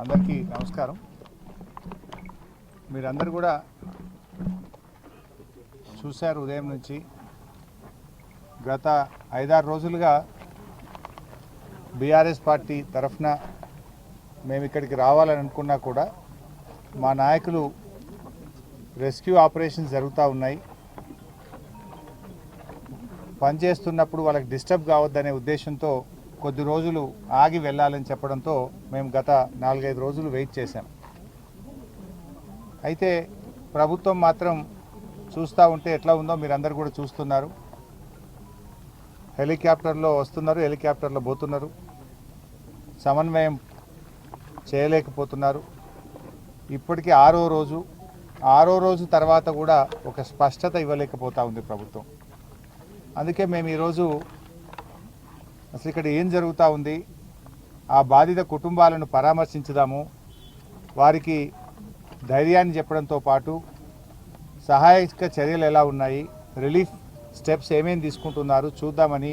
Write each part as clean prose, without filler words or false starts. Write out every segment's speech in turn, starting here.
అందరికీ నమస్కారం. మీరందరూ కూడా చూశారు ఉదయం నుంచి గత 5-6 రోజులుగా బీఆర్ఎస్ పార్టీ తరఫున మేము ఇక్కడికి రావాలని అనుకున్నా కూడా మా నాయకులు రెస్క్యూ ఆపరేషన్స్ జరుగుతూ ఉన్నాయి. పనిచేస్తున్నప్పుడు వాళ్ళకి డిస్టర్బ్ కావద్దనే ఉద్దేశంతో కొద్ది రోజులు ఆగి వెళ్ళాలని చెప్పడంతో మేము గత 4-5 రోజులు వెయిట్ చేశాం. అయితే ప్రభుత్వం మాత్రం చూస్తూ ఉంటే ఎట్లా ఉందో మీరందరూ కూడా చూస్తున్నారు. హెలికాప్టర్లో వస్తున్నారు, హెలికాప్టర్లో పోతున్నారు, సమన్వయం చేయలేకపోతున్నారు. ఇప్పటికీ 6వ రోజు తర్వాత కూడా ఒక స్పష్టత ఇవ్వలేకపోతూ ఉంది ప్రభుత్వం. అందుకే మేము ఈరోజు అసలు ఇక్కడ ఏం జరుగుతూ ఉంది, ఆ బాధిత కుటుంబాలను పరామర్శించుదాము, వారికి ధైర్యాన్ని చెప్పడంతో పాటు సహాయక చర్యలు ఎలా ఉన్నాయి, రిలీఫ్ స్టెప్స్ ఏమేమి తీసుకుంటున్నారు చూద్దామని,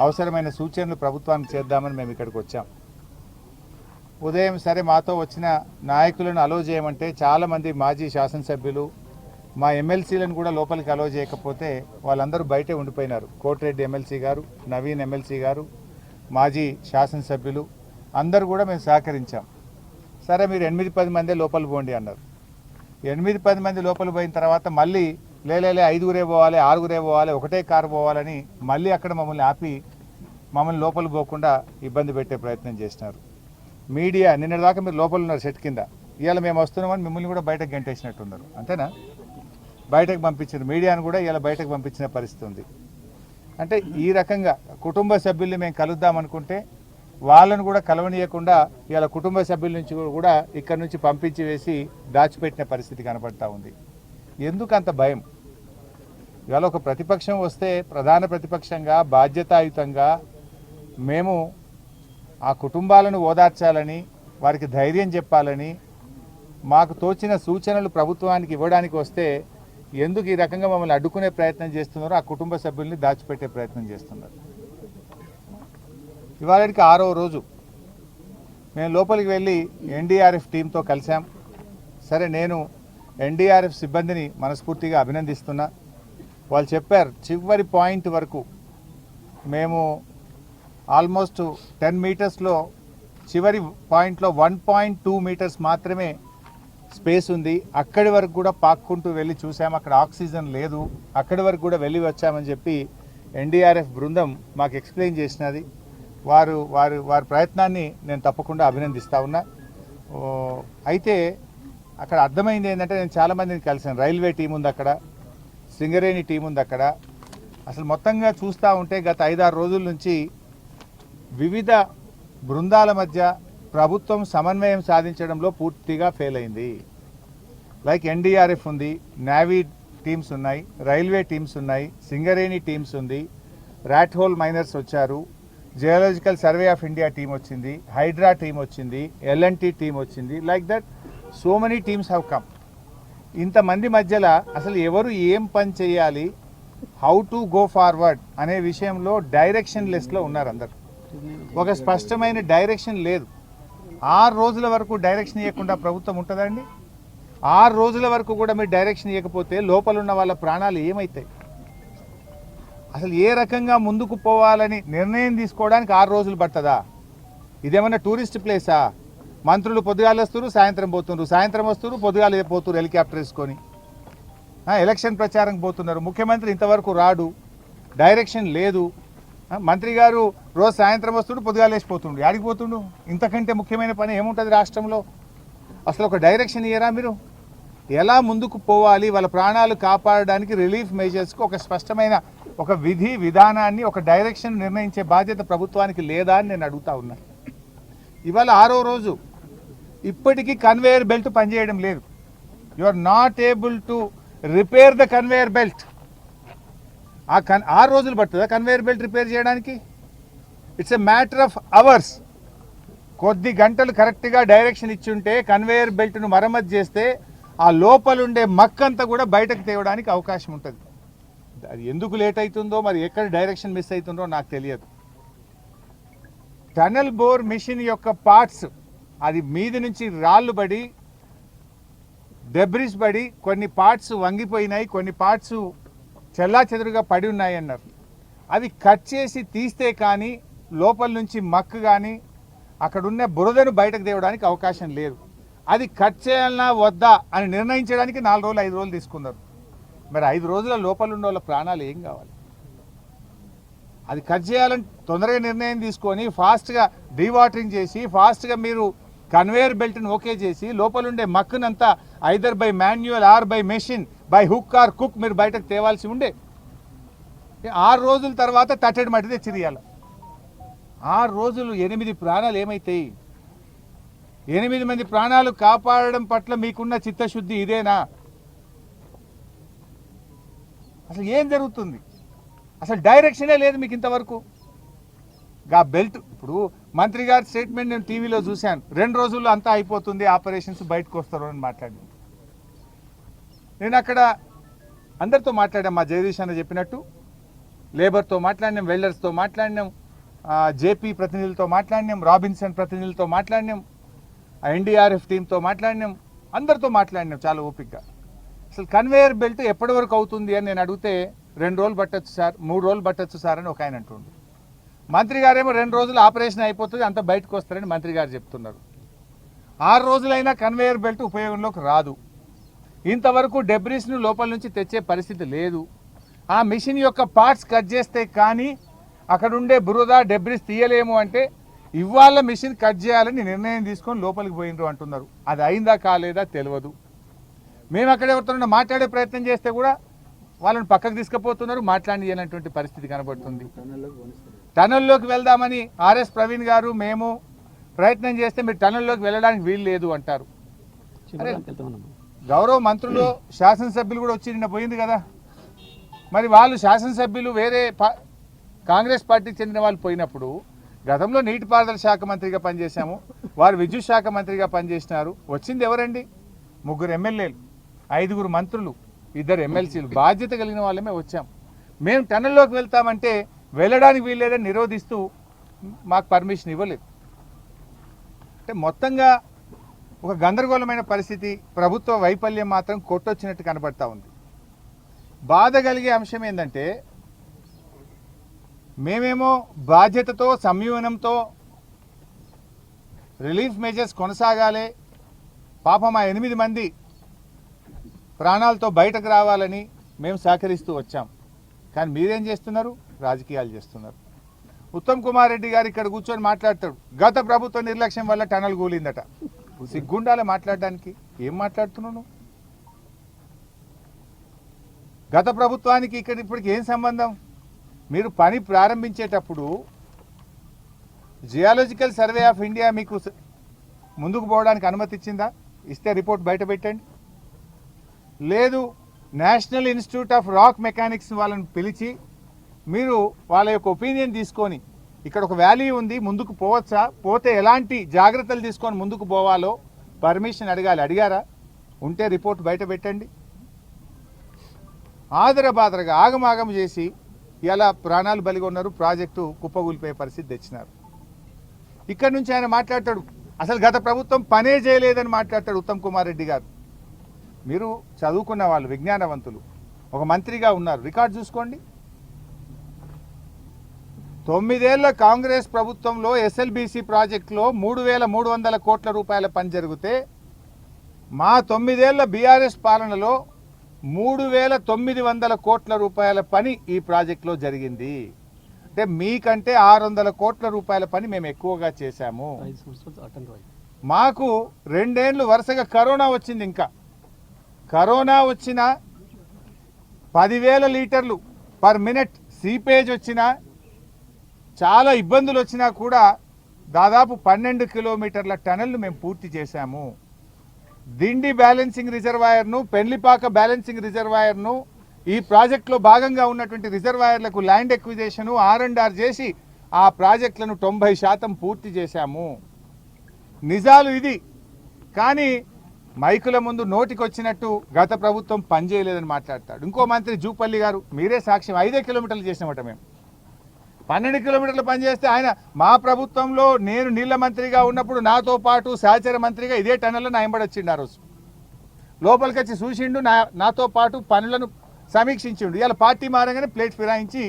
అవసరమైన సూచనలు ప్రభుత్వానికి చేద్దామని మేము ఇక్కడికి వచ్చాం. ఉదయం సరే మాతో వచ్చిన నాయకులను అలో చేయమంటే చాలామంది మాజీ శాసనసభ్యులు మా ఎమ్మెల్సీలను కూడా లోపలికి అలో చేయకపోతే వాళ్ళందరూ బయటే ఉండిపోయినారు. కోటిరెడ్డి ఎమ్మెల్సీ గారు, నవీన్ ఎమ్మెల్సీ గారు, మాజీ శాసనసభ్యులు అందరూ కూడా మేము సహకరించాం. సరే మీరు 8-10 మందే లోపల పోండి అన్నారు. 8-10 మంది లోపల పోయిన తర్వాత మళ్ళీ లేలే 5గురే పోవాలి, 6గురే పోవాలి, ఒకటే కారు పోవాలని మళ్ళీ అక్కడ మమ్మల్ని ఆపి మమ్మల్ని లోపల పోకుండా ఇబ్బంది పెట్టే ప్రయత్నం చేసినారు. మీడియా నిన్నటిదాకా మీరు లోపల ఉన్నారు సెట్ కింద, ఇవాళ మేము వస్తున్నామని మిమ్మల్ని కూడా బయటకు గంటేసినట్టున్నారు. అంతేనా? బయటకు పంపించారు, మీడియాను కూడా ఇలా బయటకు పంపించిన పరిస్థితి ఉంది. అంటే ఈ రకంగా కుటుంబ సభ్యుల్ని మేము కలుద్దామనుకుంటే వాళ్ళను కూడా కలవనీయకుండా ఇలా కుటుంబ సభ్యుల నుంచి కూడా ఇక్కడ నుంచి పంపించి వేసి దాచిపెట్టిన పరిస్థితి కనపడతా ఉంది. ఎందుకు అంత భయం? ఇవాళ ఒక ప్రతిపక్షం వస్తే ప్రధాన ప్రతిపక్షంగా బాధ్యతాయుతంగా మేము ఆ కుటుంబాలను ఓదార్చాలని, వారికి ధైర్యం చెప్పాలని, మాకు తోచిన సూచనలు ప్రభుత్వానికి ఇవ్వడానికి వస్తే ఎందుకు ఈ రకంగా మమ్మల్ని అడ్డుకునే ప్రయత్నం చేస్తున్నారో ఆ కుటుంబ సభ్యుల్ని దాచిపెట్టే ప్రయత్నం చేస్తున్నారు. ఇవాళకి 6వ రోజు మేము లోపలికి వెళ్ళి ఎన్డీఆర్ఎఫ్ టీంతో కలిసాం. సరే నేను ఎన్డీఆర్ఎఫ్ సిబ్బందిని మనస్ఫూర్తిగా అభినందిస్తున్నా. వాళ్ళు చెప్పారు చివరి పాయింట్ వరకు మేము ఆల్మోస్ట్ 10 మీటర్స్లో చివరి పాయింట్లో 1.2 మీటర్స్ మాత్రమే స్పేస్ ఉంది. అక్కడి వరకు కూడా పాక్కుంటూ వెళ్ళి చూసాము, అక్కడ ఆక్సిజన్ లేదు, అక్కడి వరకు కూడా వెళ్ళి వచ్చామని చెప్పి ఎన్డీఆర్ఎఫ్ బృందం మాకు ఎక్స్ప్లెయిన్ చేసినది. వారి ప్రయత్నాన్ని నేను తప్పకుండా అభినందిస్తూ ఉన్నా. అయితే అక్కడ అర్థమైంది ఏంటంటే, నేను చాలామందిని కలిసాను. రైల్వే టీం ఉంది అక్కడ, సింగరేణి టీం ఉంది అక్కడ. అసలు మొత్తంగా చూస్తూ ఉంటే గత 5-6 రోజుల నుంచి వివిధ బృందాల మధ్య ప్రభుత్వం సమన్వయం సాధించడంలో పూర్తిగా ఫెయిల్ అయింది. లైక్ ఎన్డీఆర్ఎఫ్ ఉంది, నేవీ టీమ్స్ ఉన్నాయి, రైల్వే టీమ్స్ ఉన్నాయి, సింగరేణి టీమ్స్ ఉంది, ర్యాట్ హోల్ మైనర్స్ వచ్చారు, geological survey of India team వచ్చింది, హైడ్రా టీం వచ్చింది, ఎల్ఎన్టీ టీం వచ్చింది. Like that so many teams have come. ఇంతమంది మధ్యలో అసలు ఎవరు ఏం పని చేయాలి, హౌ టు గో ఫార్వర్డ్ అనే విషయంలో డైరెక్షన్ లెస్లో ఉన్నారు అందరు. ఒక స్పష్టమైన డైరెక్షన్ లేదు. 6 రోజుల వరకు డైరెక్షన్ ఇవ్వకుండా ప్రభుత్వం ఉంటుందండి? 6 రోజుల వరకు కూడా మీరు డైరెక్షన్ ఇవ్వకపోతే లోపల ఉన్న వాళ్ళ ప్రాణాలు ఏమవుతాయి? అసలు ఏ రకంగా ముందుకు పోవాలని నిర్ణయం తీసుకోవడానికి 6 రోజులు పడుతుందా? ఇదేమన్నా టూరిస్ట్ ప్లేసా? మంత్రులు పొద్దుగాలు వస్తున్నారు, సాయంత్రం పోతున్నారు, సాయంత్రం వస్తున్నారు, పొద్దుగాలు పోతున్నారు హెలికాప్టర్ వేసుకొని. ఎలక్షన్ ప్రచారం పోతున్నారు. ముఖ్యమంత్రి ఇంతవరకు రాడు, డైరెక్షన్ లేదు. మంత్రి గారు రోజు సాయంత్రం వస్తుండు, పొద్దుగాలు వేసిపోతుండు. యాడికి పోతుండు? ఇంతకంటే ముఖ్యమైన పని ఏముంటుంది రాష్ట్రంలో? అసలు ఒక డైరెక్షన్ ఇయ్యరా మీరు? ఎలా ముందుకు పోవాలి, వాళ్ళ ప్రాణాలు కాపాడడానికి రిలీఫ్ మెజర్స్కి ఒక స్పష్టమైన ఒక విధి విధానాన్ని, ఒక డైరెక్షన్ నిర్ణయించే బాధ్యత ప్రభుత్వానికి లేదా అని నేను అడుగుతా ఉన్నా. ఇవాళ 6వ రోజు ఇప్పటికీ కన్వేయర్ బెల్ట్ పనిచేయడం లేదు. You are not able to repair the conveyor belt. 6 రోజులు పడుతుందా కన్వేయర్ బెల్ట్ రిపేర్ చేయడానికి? It's a matter of hours. కొద్ది గంటలు కరెక్ట్గా డైరెక్షన్ ఇచ్చుంటే కన్వేయర్ బెల్ట్ను మరమ్మతు చేస్తే ఆ లోపలుండే మక్కంతా కూడా బయటకు తేవడానికి అవకాశం ఉంటుంది. అది ఎందుకు లేట్ అవుతుందో, మరి ఎక్కడ డైరెక్షన్ మిస్ అవుతుందో నాకు తెలియదు. టనల్ బోర్ మిషన్ యొక్క పార్ట్స్ అది మీది నుంచి రాళ్ళు పడి డెబ్రిస్ పడి కొన్ని పార్ట్స్ వంగిపోయినాయి, కొన్ని పార్ట్స్ చెల్లాచెదురుగా పడి ఉన్నాయి అన్నారు. అవి కట్ చేసి తీస్తే కానీ లోపల నుంచి మక్కు కానీ అక్కడున్న బురదను బయటకు తేవడానికి అవకాశం లేదు. అది కట్ చేయాలన్నా వద్దా అని నిర్ణయించడానికి 4 రోజులు 5 రోజులు తీసుకున్నారు. మరి 5 రోజుల లోపల ఉన్న వాళ్ళ ప్రాణాలు ఏం కావాలి? అది కట్ చేయాలని తొందరగా నిర్ణయం తీసుకొని ఫాస్ట్గా డీవాటరింగ్ చేసి ఫాస్ట్గా మీరు కన్వేయర్ బెల్ట్ని ఓకే చేసి లోపలుండే మక్కునంతా either by manual or by machine by hook or కుక్ మీరు బయటకు తేవాల్సి ఉండే. 6 రోజుల తర్వాత తట్టడి మట్టి తెచ్చి తీయాలి. 6 రోజులు 8 ప్రాణాలు ఏమైతాయి? 8 మంది ప్రాణాలు కాపాడడం పట్ల మీకున్న చిత్తశుద్ధి ఇదేనా? అసలు ఏం జరుగుతుంది? అసలు డైరెక్షనే లేదు మీకు ఇంతవరకు. గా బెల్ట్ ఇప్పుడు మంత్రి గారి స్టేట్మెంట్ నేను టీవీలో చూశాను. 2 రోజుల్లో అంతా అయిపోతుంది, ఆపరేషన్స్ బయటకు వస్తారు అని మాట్లాడింది. నేను అక్కడ అందరితో మాట్లాడాం, మా జగదీష్ అన్న చెప్పినట్టు లేబర్తో మాట్లాడినాం, వెల్డర్స్తో మాట్లాడినాం, జేపీ ప్రతినిధులతో మాట్లాడినాం, రాబిన్సన్ ప్రతినిధులతో మాట్లాడినాం, ఎన్డీఆర్ఎఫ్ టీంతో మాట్లాడినాం, అందరితో మాట్లాడినాం చాలా ఓపికగా. అసలు కన్వేయర్ బెల్ట్ ఎప్పటి వరకు అవుతుంది అని నేను అడిగితే 2 రోజులు పట్టచ్చు సార్, 3 రోజులు పట్టచ్చు సార్ అని ఒక ఆయన అంటుండు. మంత్రి గారేమో 2 రోజులు ఆపరేషన్ అయిపోతుంది, అంత బయటకు వస్తారని మంత్రి గారు చెప్తున్నారు. 6 రోజులైనా కన్వేయర్ బెల్ట్ ఉపయోగంలోకి రాదు. ఇంతవరకు డెబ్రిస్ను లోపల నుంచి తెచ్చే పరిస్థితి లేదు. ఆ మిషన్ యొక్క పార్ట్స్ కట్ చేస్తే కానీ అక్కడ ఉండే బురద డెబ్రిస్ తీయలేము అంటే ఇవాళ మిషన్ కట్ చేయాలని నిర్ణయం తీసుకొని లోపలికి పోయినరు అంటున్నారు. అది అయిందా కాలేదా తెలియదు. మేము అక్కడ ఎవరితో మాట్లాడే ప్రయత్నం చేస్తే కూడా వాళ్ళని పక్కకు తీసుకుపోతున్నారు, మాట్లాడినటువంటి పరిస్థితి కనబడుతుంది. టనల్లోకి వెళ్దామని ఆర్ఎస్ ప్రవీణ్ గారు మేము ప్రయత్నం చేస్తే మీరు టనల్లోకి వెళ్ళడానికి వీలు లేదు అంటారు. గౌరవ మంత్రులు శాసనసభ్యులు కూడా వచ్చి నిన్న పోయింది కదా, మరి వాళ్ళు శాసనసభ్యులు వేరే కాంగ్రెస్ పార్టీకి చెందిన వాళ్ళు పోయినప్పుడు గతంలో నీటిపారుదల శాఖ మంత్రిగా పనిచేశాము, వారు విద్యుత్ శాఖ మంత్రిగా పనిచేసినారు. వచ్చింది ఎవరండి? 3 ఎమ్మెల్యేలు, 5 మంత్రులు, 2 ఎమ్మెల్సీలు, బాధ్యత కలిగిన వాళ్ళమే వచ్చాం. మేము టనల్లోకి వెళ్తామంటే వెళ్ళడానికి వీల్లేదని నిరోధిస్తూ మాకు పర్మిషన్ ఇవ్వలేదు. అంటే మొత్తంగా ఒక గందరగోళమైన పరిస్థితి, ప్రభుత్వ వైఫల్యం మాత్రం కొట్టొచ్చినట్టు కనబడతా ఉంది. బాధ కలిగే అంశం ఏంటంటే మేమేమో బాధ్యతతో సంయమనంతో రిలీఫ్ మెజర్స్ కొనసాగాలి, పాపం ఆ 8 మంది ప్రాణాలతో బయటకు రావాలని మేము సహకరిస్తూ వచ్చాం. కానీ మీరేం చేస్తున్నారు? రాజకీయాలు చేస్తున్నారు. ఉత్తమ్ కుమార్ రెడ్డి గారు ఇక్కడ కూర్చొని మాట్లాడతాడు, గత ప్రభుత్వ నిర్లక్ష్యం వల్ల టనల్ కూలిందట. సిగ్గుండాలే మాట్లాడడానికి. ఏం మాట్లాడుతున్నాను? గత ప్రభుత్వానికి ఇక్కడ ఇప్పటికి ఏం సంబంధం? మీరు పని ప్రారంభించేటప్పుడు జియాలజికల్ సర్వే ఆఫ్ ఇండియా మీకు ముందుకు పోవడానికి అనుమతి ఇచ్చిందా? ఇస్తే రిపోర్ట్ బయట పెట్టండి. లేదు, national institute of rock mechanics వాళ్ళని పిలిచి మీరు వాళ్ళ యొక్క ఒపీనియన్ తీసుకొని ఇక్కడ ఒక వ్యాలీ ఉంది, ముందుకు పోవచ్చా, పోతే ఎలాంటి జాగ్రత్తలు తీసుకొని ముందుకు పోవాలో పర్మిషన్ అడగాలి. అడిగారా? ఉంటే రిపోర్ట్ బయట పెట్టండి. ఆదరబాదరగా ఆగమాగం చేసి ఇలా ప్రాణాలు బలిగొన్నారు, ప్రాజెక్టు కుప్పగూలిపోయే పరిస్థితి తెచ్చినారు. ఇక్కడ నుంచి ఆయన మాట్లాడతాడు, అసలు గత ప్రభుత్వం పనే చేయలేదని మాట్లాడతాడు ఉత్తమ్ కుమార్ రెడ్డి గారు. మీరు చదువుకున్న వాళ్ళు, విజ్ఞానవంతులు, ఒక మంత్రిగా ఉన్నారు, రికార్డు చూసుకోండి. 9 ఏళ్ల కాంగ్రెస్ ప్రభుత్వంలో ఎస్ఎల్బీసీ ప్రాజెక్టులో 3,300 కోట్ల రూపాయల పని జరిగితే మా 9 ఏళ్ల బీఆర్ఎస్ పాలనలో 3,900 కోట్ల రూపాయల పని ఈ ప్రాజెక్టులో జరిగింది. అంటే మీకంటే 600 కోట్ల రూపాయల పని మేము ఎక్కువగా చేశాము. మాకు 2 ఏళ్ళు వరుసగా కరోనా వచ్చింది. ఇంకా కరోనా వచ్చిన 10,000 లీటర్లు పర్ మినిట్ సీపేజ్ వచ్చినా, చాలా ఇబ్బందులు వచ్చినా కూడా దాదాపు 12 కిలోమీటర్ల టనల్ను మేము పూర్తి చేశాము. దిండి బ్యాలెన్సింగ్ రిజర్వాయర్ను, పెండ్లిపాక బ్యాలెన్సింగ్ రిజర్వాయర్ను, ఈ ప్రాజెక్టులో భాగంగా ఉన్నటువంటి రిజర్వాయర్లకు ల్యాండ్ ఎక్విజేషను R&R చేసి ఆ ప్రాజెక్టులను 90% పూర్తి చేశాము. నిజాలు ఇది. కానీ మైకుల ముందు నోటికి వచ్చినట్టు గత ప్రభుత్వం పనిచేయలేదని మాట్లాడతాడు. ఇంకో మంత్రి జూపల్లి గారు, మీరే సాక్ష్యం, 5 కిలోమీటర్లు చేసినామట మేము. 12 కిలోమీటర్లు పనిచేస్తే ఆయన మా ప్రభుత్వంలో నేను నీళ్ల మంత్రిగా ఉన్నప్పుడు నాతో పాటు సహచర మంత్రిగా ఇదే టన్నెల్లో నా వెంబడి వచ్చిండు. ఆ రోజు లోపలికి వచ్చి చూసిండు, నాతో పాటు పనులను సమీక్షించిండు. ఇవాళ పార్టీ మారగానే ప్లేట్ ఫిరాయించి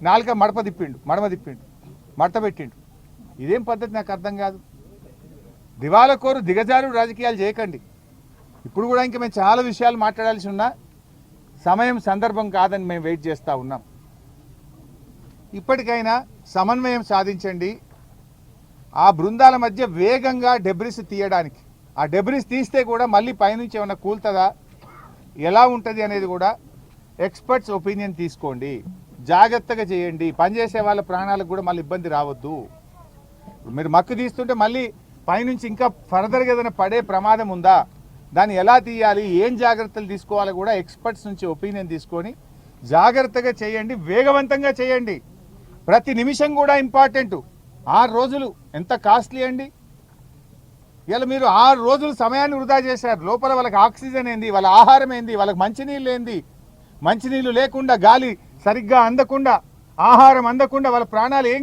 నాలుక మడమ తిప్పిండు, మడత పెట్టిండు. ఇదేం పద్ధతి నాకు అర్థం కాదు. దివాళకోరు దిగజారు రాజకీయాలు చేయకండి. ఇప్పుడు కూడా ఇంకా మేము చాలా విషయాలు మాట్లాడాల్సి ఉన్నా సమయం సందర్భం కాదని మేము వెయిట్ చేస్తూ ఉన్నాం. ఇప్పటికైనా సమన్వయం సాధించండి. ఆ బృందాల మధ్య వేగంగా డెబ్రిస్ తీయడానికి, ఆ డెబ్రిస్ తీస్తే కూడా మళ్ళీ పైనుంచి ఏమైనా కూలుతుందా, ఎలా ఉంటుంది అనేది కూడా ఎక్స్పర్ట్స్ ఒపీనియన్ తీసుకోండి. జాగ్రత్తగా చేయండి. పనిచేసే వాళ్ళ ప్రాణాలకు కూడా మళ్ళీ ఇబ్బంది రావద్దు. మీరు మక్కు తీస్తుంటే మళ్ళీ పైనుంచి ఇంకా ఫర్దర్గా ఏదైనా పడే ప్రమాదం ఉందా, దాన్ని ఎలా తీయాలి, ఏం జాగ్రత్తలు తీసుకోవాలో కూడా ఎక్స్పర్ట్స్ నుంచి ఒపీనియన్ తీసుకొని జాగ్రత్తగా చేయండి, వేగవంతంగా చేయండి. ప్రతి నిమిషం కూడా ఇంపార్టెంట్. 6 రోజులు ఎంత కాస్ట్లీ అండి. ఇలా మీరు 6 రోజులు సమయాన్ని వృధా చేశారు. లోపల వాళ్ళకి ఆక్సిజన్ ఏంది, వాళ్ళ ఆహారం ఏంది, వాళ్ళకి మంచినీళ్ళు ఏంది, మంచినీళ్ళు లేకుండా, గాలి సరిగ్గా అందకుండా, ఆహారం అందకుండా వాళ్ళ ప్రాణాలు ఏం